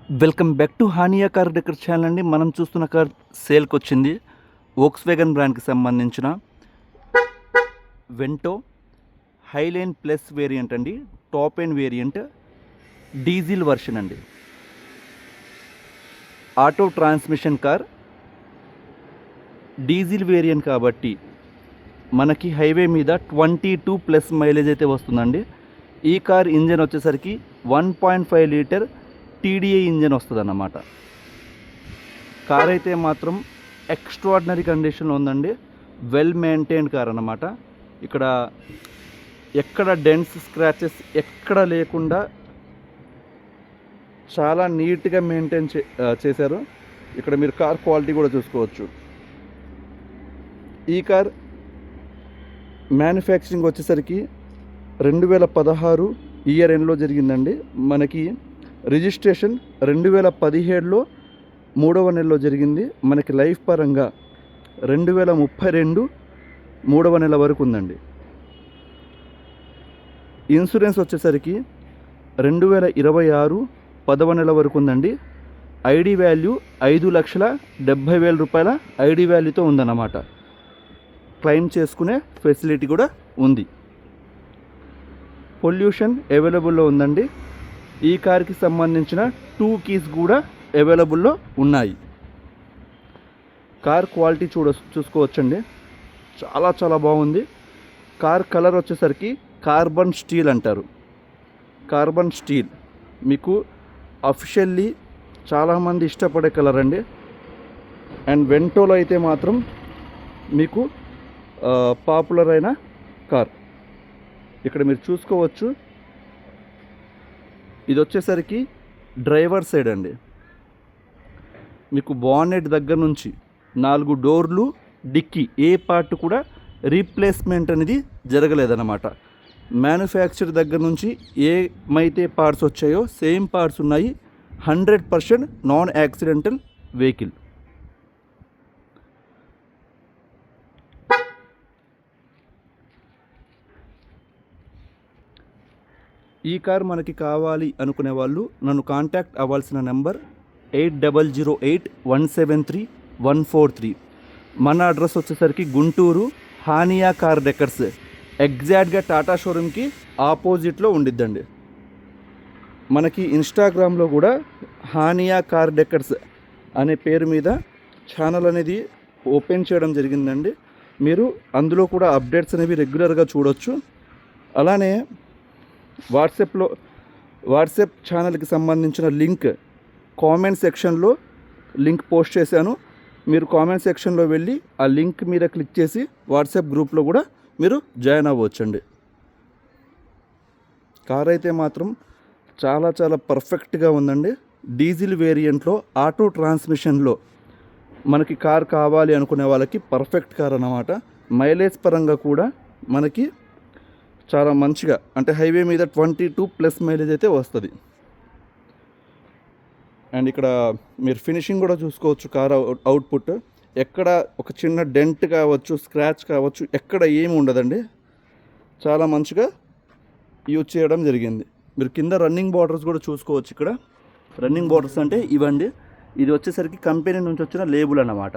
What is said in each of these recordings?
Welcome back to Haniya car decor channel అండి. మనం చూస్తున్న కార్ సేల్కి వచ్చింది. వోక్స్‌వ్యాగన్ బ్రాండ్కి సంబంధించిన వెంటో హైలైన్ ప్లస్ వేరియంట్ అండి. Top end variant, diesel version అండి. Auto transmission car, diesel variant కాబట్టి మనకి హైవే మీద 22+ మైలేజ్ అయితే వస్తుందండి. ఈ కార్ ఇంజన్ వచ్చేసరికి 1.5 లీటర్ టీడీఐ ఇంజన్ వస్తుంది అన్నమాట. కార్ అయితే మాత్రం ఎక్స్ట్రాడినరీ కండిషన్లో ఉందండి. వెల్ మెయింటైన్డ్ కార్ అన్నమాట. ఇక్కడ ఎక్కడ డెన్స్, స్క్రాచెస్ ఎక్కడ లేకుండా చాలా నీట్గా మెయింటైన్ చేశారు. ఇక్కడ మీరు కార్ క్వాలిటీ కూడా చూసుకోవచ్చు. ఈ కార్ మ్యానుఫ్యాక్చరింగ్ వచ్చేసరికి 2016 ఇయర్ ఎండ్లో జరిగిందండి. మనకి రిజిస్ట్రేషన్ 2017లో 3వ నెలలో జరిగింది. మనకి లైఫ్ పరంగా 2032 3వ నెల వరకు ఉందండి. ఇన్సూరెన్స్ వచ్చేసరికి 2026 10వ నెల వరకు ఉందండి. ఐడి వాల్యూ 5,70,000 రూపాయల ఐడి వాల్యూతో ఉందన్నమాట. క్లెయిమ్ చేసుకునే ఫెసిలిటీ కూడా ఉంది. పొల్యూషన్ అవైలబుల్లో ఉందండి. ఈ కార్కి సంబంధించిన 2 కీస్ కూడా అవైలబుల్లో ఉన్నాయి. కార్ క్వాలిటీ చూసుకోవచ్చండి. చాలా చాలా బాగుంది. కార్ కలర్ వచ్చేసరికి కార్బన్ స్టీల్ అంటారు. కార్బన్ స్టీల్ మీకు అఫిషియల్లీ చాలామంది ఇష్టపడే కలర్ అండి. అండ్ వెంటోలో అయితే మాత్రం మీకు పాపులర్ అయిన కార్. ఇక్కడ మీరు చూసుకోవచ్చు. ఇది వచ్చేసరికి డ్రైవర్ సైడ్ అండి. మీకు బానెట్ దగ్గర నుంచి 4 డోర్లు, డిక్కీ ఏ పార్ట్ కూడా రీప్లేస్మెంట్ అనేది జరగలేదన్నమాట. మ్యానుఫ్యాక్చర్ దగ్గర నుంచి ఏమైతే పార్ట్స్ వచ్చాయో సేమ్ పార్ట్స్ ఉన్నాయి. 100% నాన్ యాక్సిడెంటల్ వెహికల్. ఈ కార్ మనకి కావాలి అనుకునే వాళ్ళు నన్ను కాంటాక్ట్ అవ్వాల్సిన నెంబర్ 8008173143. మన అడ్రస్ వచ్చేసరికి గుంటూరు, హానియా కార్ డెకర్స్, ఎగ్జాక్ట్గా టాటా షోరూమ్కి ఆపోజిట్లో ఉండిద్దండి. మనకి ఇన్స్టాగ్రామ్లో కూడా హానియా కార్ డెకర్స్ అనే పేరు మీద ఛానల్ అనేది ఓపెన్ చేయడం జరిగిందండి. మీరు అందులో కూడా అప్డేట్స్ అనేవి రెగ్యులర్గా చూడొచ్చు. అలానే వాట్సాప్ ఛానల్కి సంబంధించిన లింక్ కామెంట్ సెక్షన్లో లింక్ పోస్ట్ చేశాను. మీరు కామెంట్ సెక్షన్లో వెళ్ళి ఆ లింక్ మీద క్లిక్ చేసి వాట్సాప్ గ్రూప్లో కూడా మీరు జాయిన్ అవ్వచ్చండి. కార్ అయితే మాత్రం చాలా చాలా పర్ఫెక్ట్గా ఉందండి. డీజిల్ వేరియంట్లో ఆటో ట్రాన్స్మిషన్లో మనకి కార్ కావాలి అనుకునే వాళ్ళకి పర్ఫెక్ట్ కార్ అన్నమాట. మైలేజ్ పరంగా కూడా మనకి చాలా మంచిగా, అంటే హైవే మీద 22+ మైలేజ్ అయితే వస్తుంది. అండ్ ఇక్కడ మీరు ఫినిషింగ్ కూడా చూసుకోవచ్చు. కార్ అవుట్పుట్ ఎక్కడ ఒక చిన్న డెంట్ కావచ్చు, స్క్రాచ్ కావచ్చు, ఎక్కడ ఏమి ఉండదండి. చాలా మంచిగా యూజ్ చేయడం జరిగింది. మీరు కింద రన్నింగ్ బార్డర్స్ కూడా చూసుకోవచ్చు. ఇక్కడ రన్నింగ్ బార్డర్స్ అంటే ఇవ్వండి. ఇది వచ్చేసరికి కంపెనీ నుంచి వచ్చిన లేబుల్ అన్నమాట.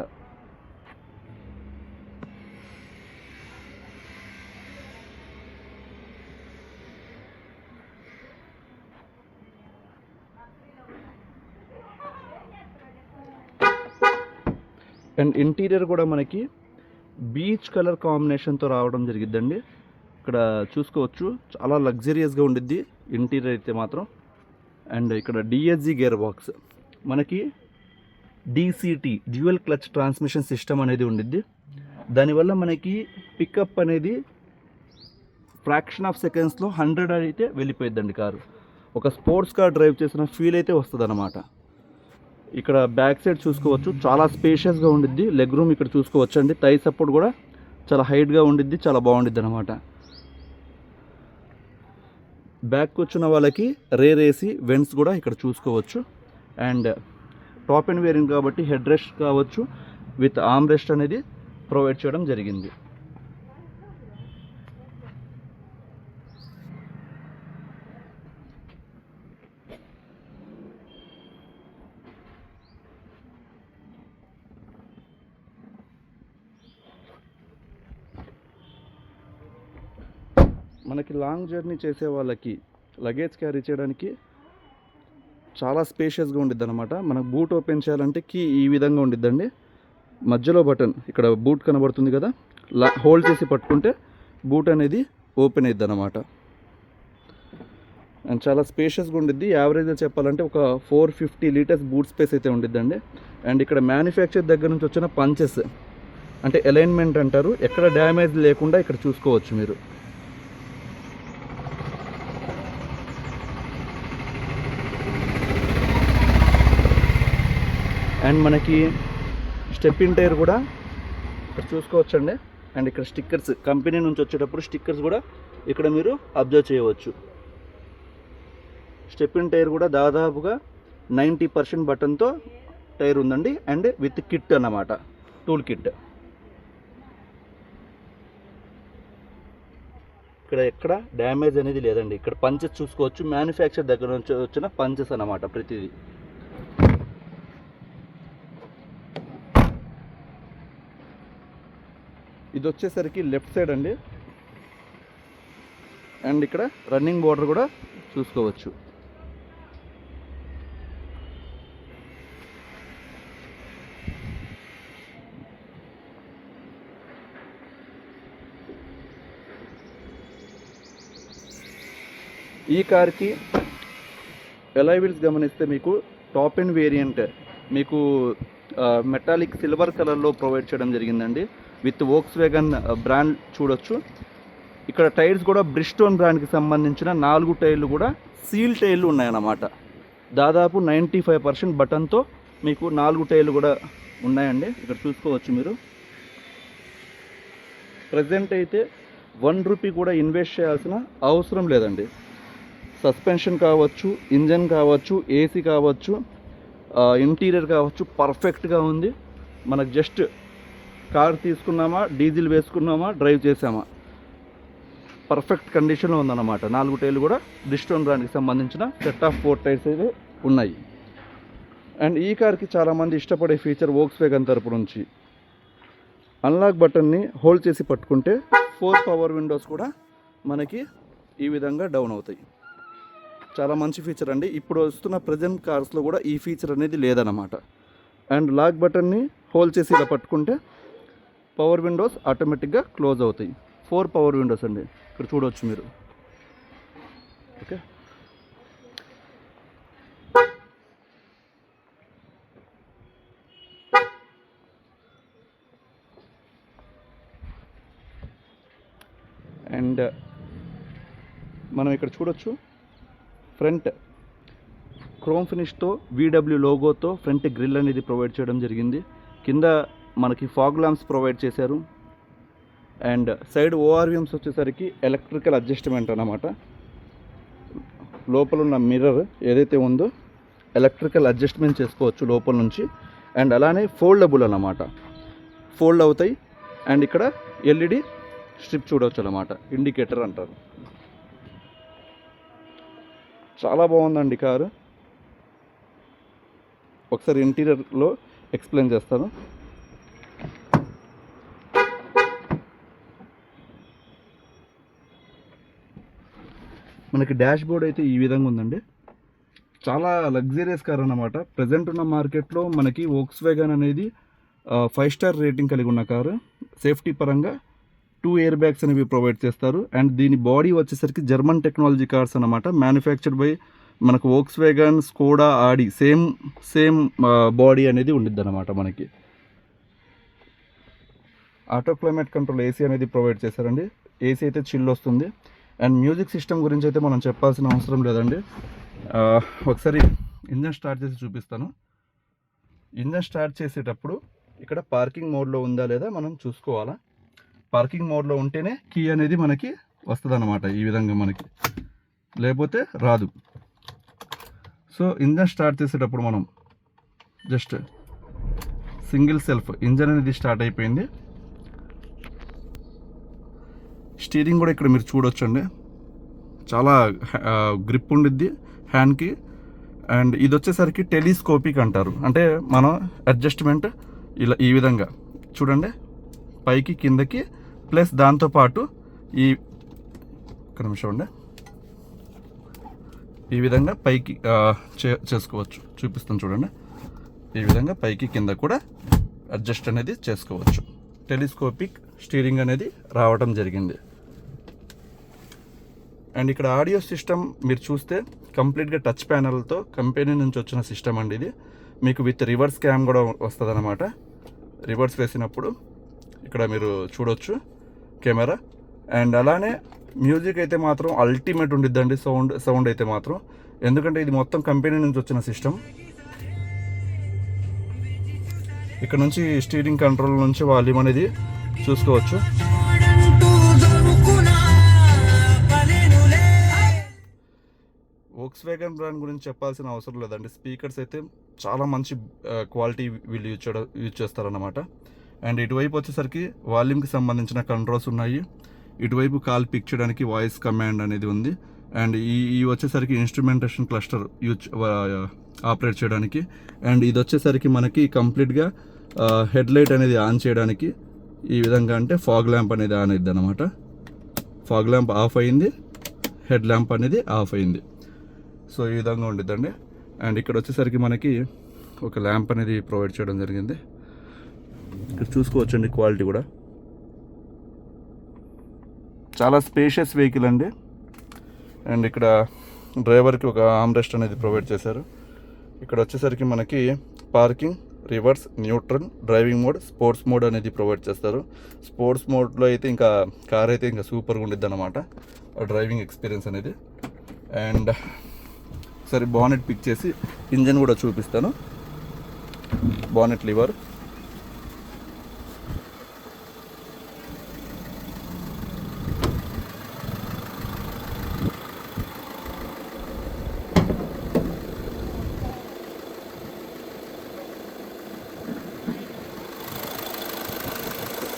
అండ్ ఇంటీరియర్ కూడా మనకి బీచ్ కలర్ కాంబినేషన్తో రావడం జరిగిద్దండి. ఇక్కడ చూసుకోవచ్చు. చాలా లగ్జరియస్గా ఉండిద్ది ఇంటీరియర్ అయితే మాత్రం. అండ్ ఇక్కడ డిఎస్జి గేర్ బాక్స్, మనకి DCT dual clutch transmission system అనేది ఉండిద్ది. దానివల్ల మనకి పికప్ అనేది ఫ్రాక్షన్ ఆఫ్ సెకండ్స్లో 100 అయితే వెళ్ళిపోయిద్దండి కారు. ఒక స్పోర్ట్స్ కార్ డ్రైవ్ చేసిన ఫీల్ అయితే వస్తుంది అన్నమాట. ఇక్కడ బ్యాక్ సైడ్ చూసుకోవచ్చు. చాలా స్పేషియస్గా ఉండిద్ది. లెగ్ రూమ్ ఇక్కడ చూసుకోవచ్చు అండి. థై సపోర్ట్ కూడా చాలా హైట్గా ఉండిద్ది. చాలా బాగుండిద్ది అనమాట. బ్యాక్ కూర్చున్న వాళ్ళకి రేర్ ఏసీ వెంట్స్ కూడా ఇక్కడ చూసుకోవచ్చు. అండ్ టాప్ అండ్ వేరియంట్ కాబట్టి హెడ్ రెస్ట్ కావచ్చు విత్ ఆర్మ్ రెస్ట్ అనేది ప్రొవైడ్ చేయడం జరిగింది. మనకి లాంగ్ జర్నీ చేసే వాళ్ళకి లగేజ్ క్యారీ చేయడానికి చాలా స్పేషియస్గా ఉండిద్ది అనమాట. మనకు బూట్ ఓపెన్ చేయాలంటే కీ ఈ విధంగా ఉండిద్దండి. మధ్యలో బటన్ ఇక్కడ బూట్ కనబడుతుంది కదా, హోల్డ్ చేసి పట్టుకుంటే బూట్ అనేది ఓపెన్ అవుతుంది అనమాట. అండ్ చాలా స్పేషియస్గా ఉండిద్ది. యావరేజ్గా చెప్పాలంటే ఒక 450 లీటర్స్ బూట్ స్పేస్ అయితే ఉండిద్దండి. అండ్ ఇక్కడ మ్యానుఫ్యాక్చర్ దగ్గర నుంచి వచ్చిన పంచెస్ అంటే అలైన్మెంట్ అంటారు, ఎక్కడ డ్యామేజ్ లేకుండా ఇక్కడ చూసుకోవచ్చు మీరు. అండ్ మనకి స్టెప్పింగ్ టైర్ కూడా ఇక్కడ చూసుకోవచ్చండి. అండ్ ఇక్కడ స్టిక్కర్స్ కంపెనీ నుంచి వచ్చేటప్పుడు స్టిక్కర్స్ కూడా ఇక్కడ మీరు అబ్జర్వ్ చేయవచ్చు. స్టెప్పింగ్ టైర్ కూడా దాదాపుగా 90% బటన్తో టైర్ ఉందండి. అండ్ విత్ కిట్ అన్నమాట, టూల్ కిట్. ఇక్కడ ఎక్కడ డ్యామేజ్ అనేది లేదండి. ఇక్కడ పంచెస్ చూసుకోవచ్చు, మ్యానుఫ్యాక్చర్ దగ్గర నుంచి వచ్చిన పంచెస్ అన్నమాట ప్రతిదీ. ఇది వచ్చేసరికి లెఫ్ట్ సైడ్ అండి. అండ్ ఇక్కడ రన్నింగ్ బోర్డర్ కూడా చూసుకోవచ్చు. ఈ కార్కి అలాయ్ వీల్స్ గమనిస్తే మీకు టాప్ ఎండ్ వేరియంట్ మీకు మెటాలిక్ సిల్వర్ కలర్లో ప్రొవైడ్ చేయడం జరిగిందండి. విత్ వోక్స్వ్యాగన్ బ్రాండ్ చూడొచ్చు. ఇక్కడ టైర్స్ కూడా బ్రిస్టోన్ బ్రాండ్కి సంబంధించిన 4 టైర్లు కూడా సీల్ టైర్లు ఉన్నాయన్నమాట. దాదాపు 95% బటన్తో మీకు 4 టైర్లు కూడా ఉన్నాయండి. ఇక్కడ చూసుకోవచ్చు మీరు. ప్రజెంట్ అయితే 1 రూపీ కూడా ఇన్వెస్ట్ చేయాల్సిన అవసరం లేదండి. సస్పెన్షన్ కావచ్చు, ఇంజన్ కావచ్చు, ఏసీ కావచ్చు, ఇంటీరియర్ కావచ్చు, పర్ఫెక్ట్గా ఉంది. మనకు జస్ట్ కార్ తీసుకున్నామా, డీజిల్ వేసుకున్నామా, డ్రైవ్ చేసామా, పర్ఫెక్ట్ కండిషన్లో ఉందన్నమాట. 4 టైర్లు కూడా బ్రిస్టోన్ బ్రాండ్కి సంబంధించిన సెట్ ఆఫ్ 4 టైర్స్ అయితే ఉన్నాయి. అండ్ ఈ కార్కి చాలామంది ఇష్టపడే ఫీచర్ వోక్స్వ్యాగన్ తరపు నుంచి అన్లాక్ బటన్ని హోల్డ్ చేసి పట్టుకుంటే 4 పవర్ విండోస్ కూడా మనకి ఈ విధంగా డౌన్ అవుతాయి. చాలా మంచి ఫీచర్ అండి. ఇప్పుడు వస్తున్న ప్రజెంట్ కార్స్లో కూడా ఈ ఫీచర్ అనేది లేదన్నమాట. అండ్ లాక్ బటన్ని హోల్డ్ చేసి ఇలా పట్టుకుంటే పవర్ విండోస్ ఆటోమేటిక్గా క్లోజ్ అవుతాయి. 4 పవర్ విండోస్ అండి, ఇక్కడ చూడవచ్చు మీరు. ఓకే, అండ్ మనం ఇక్కడ చూడొచ్చు ఫ్రంట్ క్రోమ్ ఫినిష్తో VW లోగోతో ఫ్రంట్ గ్రిల్ అనేది ప్రొవైడ్ చేయడం జరిగింది. కింద మనకి ఫాగ్ ల్యాంప్స్ ప్రొవైడ్ చేశారు. అండ్ సైడ్ ORVMs వచ్చేసరికి ఎలక్ట్రికల్ అడ్జస్ట్మెంట్ అన్నమాట. లోపల ఉన్న మిర్రర్ ఏదైతే ఉందో ఎలక్ట్రికల్ అడ్జస్ట్మెంట్ చేసుకోవచ్చు లోపల నుంచి. అండ్ అలానే ఫోల్డబుల్ అన్నమాట, ఫోల్డ్ అవుతాయి. అండ్ ఇక్కడ LED స్ట్రిప్ చూడవచ్చు అన్నమాట, ఇండికేటర్ అంటారు. చాలా బాగుందండి కారు. ఒకసారి ఇంటీరియర్లో ఎక్స్ప్లెయిన్ చేస్తాను. మనకి డాష్ బోర్డ్ అయితే ఈ విధంగా ఉందండి. చాలా లగ్జరియస్ కార్ అన్నమాట. ప్రజెంట్ ఉన్న మార్కెట్లో మనకి వోక్స్వ్యాగన్ అనేది 5 స్టార్ రేటింగ్ కలిగి ఉన్న కారు. సేఫ్టీ పరంగా 2 ఎయిర్ బ్యాగ్స్ అనేవి ప్రొవైడ్ చేస్తారు. అండ్ దీని బాడీ వచ్చేసరికి జర్మన్ టెక్నాలజీ కార్స్ అన్నమాట. మ్యానుఫ్యాక్చర్డ్ బై మనకు వోక్స్వ్యాగన్, స్కోడా, ఆడి సేమ్ బాడీ అనేది ఉండిద్ది అనమాట. మనకి ఆటో క్లైమేట్ కంట్రోల్ ఏసీ అనేది ప్రొవైడ్ చేశారండి. ఏసీ అయితే చిల్ వస్తుంది. అండ్ మ్యూజిక్ సిస్టమ్ గురించి అయితే మనం చెప్పాల్సిన అవసరం లేదండి. ఒకసారి ఇంజన్ స్టార్ట్ చేసి చూపిస్తాను. ఇంజన్ స్టార్ట్ చేసేటప్పుడు ఇక్కడ పార్కింగ్ మోడ్లో ఉందా లేదా మనం చూసుకోవాలా. పార్కింగ్ మోడ్లో ఉంటేనే కీ అనేది మనకి వస్తుంది అన్నమాట. ఈ విధంగా మనకి లేకపోతే రాదు. సో ఇంజన్ స్టార్ట్ చేసేటప్పుడు మనం జస్ట్ సింగిల్ సెల్ఫ్ ఇంజన్ అనేది స్టార్ట్ అయిపోయింది. స్టీరింగ్ కూడా ఇక్కడ మీరు చూడొచ్చండి, చాలా గ్రిప్ ఉండిద్ది హ్యాండ్కి. అండ్ ఇది వచ్చేసరికి టెలిస్కోపిక్ అంటారు. అంటే మనం అడ్జస్ట్మెంట్ ఇలా ఈ విధంగా చూడండి, పైకి కిందకి, ప్లస్ దాంతోపాటు ఈ ఒక్క నిమిషం అండి. ఈ విధంగా పైకి చేసుకోవచ్చు, చూపిస్తాను చూడండి. ఈ విధంగా పైకి కింద కూడా అడ్జస్ట్ అనేది చేసుకోవచ్చు. టెలిస్కోపిక్ స్టీరింగ్ అనేది రావడం జరిగింది. అండ్ ఇక్కడ ఆడియో సిస్టమ్ మీరు చూస్తే కంప్లీట్గా టచ్ ప్యానల్తో కంపెనీ నుంచి వచ్చిన సిస్టమ్ అండి ఇది. మీకు విత్ రివర్స్ క్యామ్ కూడా వస్తుంది అన్నమాట. రివర్స్ వేసినప్పుడు ఇక్కడ మీరు చూడొచ్చు కెమెరా. అండ్ అలానే మ్యూజిక్ అయితే మాత్రం అల్టిమేట్ ఉండిద్దండి సౌండ్ అయితే మాత్రం, ఎందుకంటే ఇది మొత్తం కంపెనీ నుంచి వచ్చిన సిస్టమ్. ఇక్కడ నుంచి స్టీరింగ్ కంట్రోల్ నుంచి వాల్యూమ్ అనేది చూసుకోవచ్చు. వోక్స్‌వ్యాగన్ బ్రాండ్ గురించి చెప్పాల్సిన అవసరం లేదండి. స్పీకర్స్ అయితే చాలా మంచి క్వాలిటీ వీళ్ళు యూజ్ చేస్తారన్నమాట. అండ్ ఇటువైపు వచ్చేసరికి వాల్యూమ్కి సంబంధించిన కంట్రోల్స్ ఉన్నాయి. ఇటువైపు కాల్ పిక్ చేయడానికి వాయిస్ కమాండ్ అనేది ఉంది. అండ్ ఈ వచ్చేసరికి ఇన్స్ట్రుమెంటేషన్ క్లస్టర్ ఆపరేట్ చేయడానికి. అండ్ ఇది వచ్చేసరికి మనకి కంప్లీట్గా హెడ్ లైట్ అనేది ఆన్ చేయడానికి ఈ విధంగా, అంటే ఫాగ్ ల్యాంప్ అనేది ఆన్ అయింది అనమాట. ఫాగ్ ల్యాంప్ ఆఫ్ అయింది, హెడ్ ల్యాంప్ అనేది ఆఫ్ అయింది. సో ఈ విధంగా ఉండిద్దండి. అండ్ ఇక్కడ వచ్చేసరికి మనకి ఒక ల్యాంప్ అనేది ప్రొవైడ్ చేయడం జరిగింది. ఇక్కడ చూసుకోవచ్చండి క్వాలిటీ కూడా చాలా స్పేషియస్ వెహికల్ అండి. అండ్ ఇక్కడ డ్రైవర్కి ఒక ఆర్మ్రెస్ట్ అనేది ప్రొవైడ్ చేశారు. ఇక్కడ వచ్చేసరికి మనకి parking, reverse, neutral, driving mode, sports mode అనేది ప్రొవైడ్ చేస్తారు. స్పోర్ట్స్ మోడ్లో అయితే ఇంకా కార్ అయితే ఇంకా సూపర్గా ఉండిద్ది అనమాట డ్రైవింగ్ ఎక్స్పీరియన్స్ అనేది. అండ్ సరే బానెట్ పిక్ చేసి ఇంజన్ కూడా చూపిస్తాను. బానెట్ లివర్,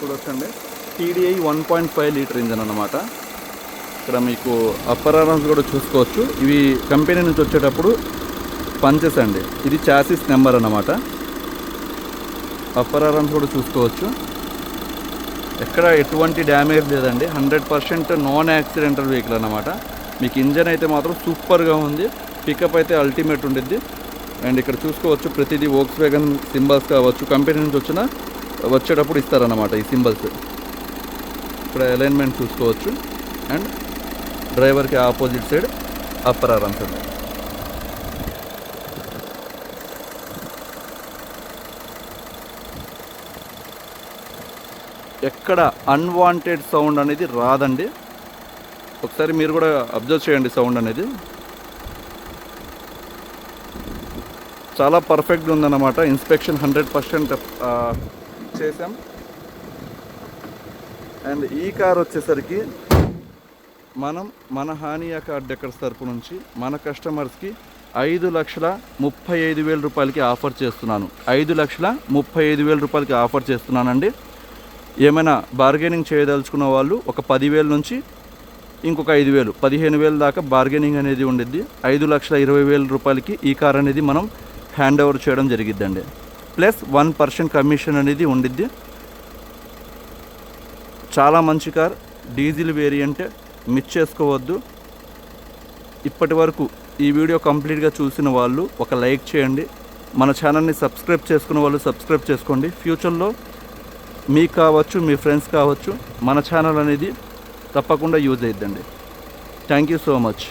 చూడొచ్చండి. TDI 1.5 లీటర్ ఇంజన్ అన్నమాట. ఇక్కడ మీకు అప్పర్ ఆర్మ్స్ కూడా చూసుకోవచ్చు. ఇవి కంపెనీ నుంచి వచ్చేటప్పుడు పంచెస్ అండి. ఇది చాసిస్ నెంబర్ అన్నమాట. అప్పర్ ఆర్మ్స్ కూడా చూసుకోవచ్చు. ఎక్కడ ఎటువంటి డ్యామేజ్ లేదండి. 100% నాన్ యాక్సిడెంటల్ వెహికల్ అన్నమాట. మీకు ఇంజన్ అయితే మాత్రం సూపర్గా ఉంది. పికప్ అయితే అల్టిమేట్ ఉండిద్ది. అండ్ ఇక్కడ చూసుకోవచ్చు ప్రతిదీ వోక్స్‌వ్యాగన్ సింబల్స్ కావచ్చు, కంపెనీ నుంచి వచ్చేటప్పుడు ఇస్తారన్నమాట ఈ సింబల్స్. ఇక్కడ అలైన్మెంట్ చూసుకోవచ్చు. అండ్ డ్రైవర్కి ఆపోజిట్ సైడ్ అప్పర్ ఆర్మ్స్ అండి. ఎక్కడ అన్వాంటెడ్ సౌండ్ అనేది రాదండి. ఒకసారి మీరు కూడా అబ్జర్వ్ చేయండి సౌండ్ అనేది. చాలా పర్ఫెక్ట్గా ఉందన్నమాట. ఇన్స్పెక్షన్ 100% చేసాం. అండ్ ఈ కార్ వచ్చేసరికి మన హానియా కార్ డెకర్స్ తరపు నుంచి మన కస్టమర్స్కి 5,35,000 రూపాయలకి ఆఫర్ చేస్తున్నాను. 5,35,000 రూపాయలకి ఆఫర్ చేస్తున్నానండి. ఏమైనా బార్గెనింగ్ చేయదలుచుకున్న వాళ్ళు ఒక 10,000 నుంచి ఇంకొక 5,000, 15,000 దాకా బార్గెనింగ్ అనేది ఉండిద్ది. 5,20,000 రూపాయలకి ఈ కార్ అనేది మనం హ్యాండ్ ఓవర్ చేయడం జరిగిద్దండి. ప్లస్ 1% కమిషన్ అనేది ఉండిద్ది. చాలా మంచి కార్, డీజిల్ వేరియంట్, మిస్ చేసుకోవద్దు. ఇప్పటి వరకు ఈ వీడియో కంప్లీట్గా చూసిన వాళ్ళు ఒక లైక్ చేయండి. మన ఛానల్ని సబ్స్క్రైబ్ చేసుకున్న వాళ్ళు సబ్స్క్రైబ్ చేసుకోండి. ఫ్యూచర్లో మీకు కావచ్చు, మీ ఫ్రెండ్స్ కావచ్చు, మన ఛానల్ అనేది తప్పకుండా యూజ్ అయిద్దండి. Thank you so much.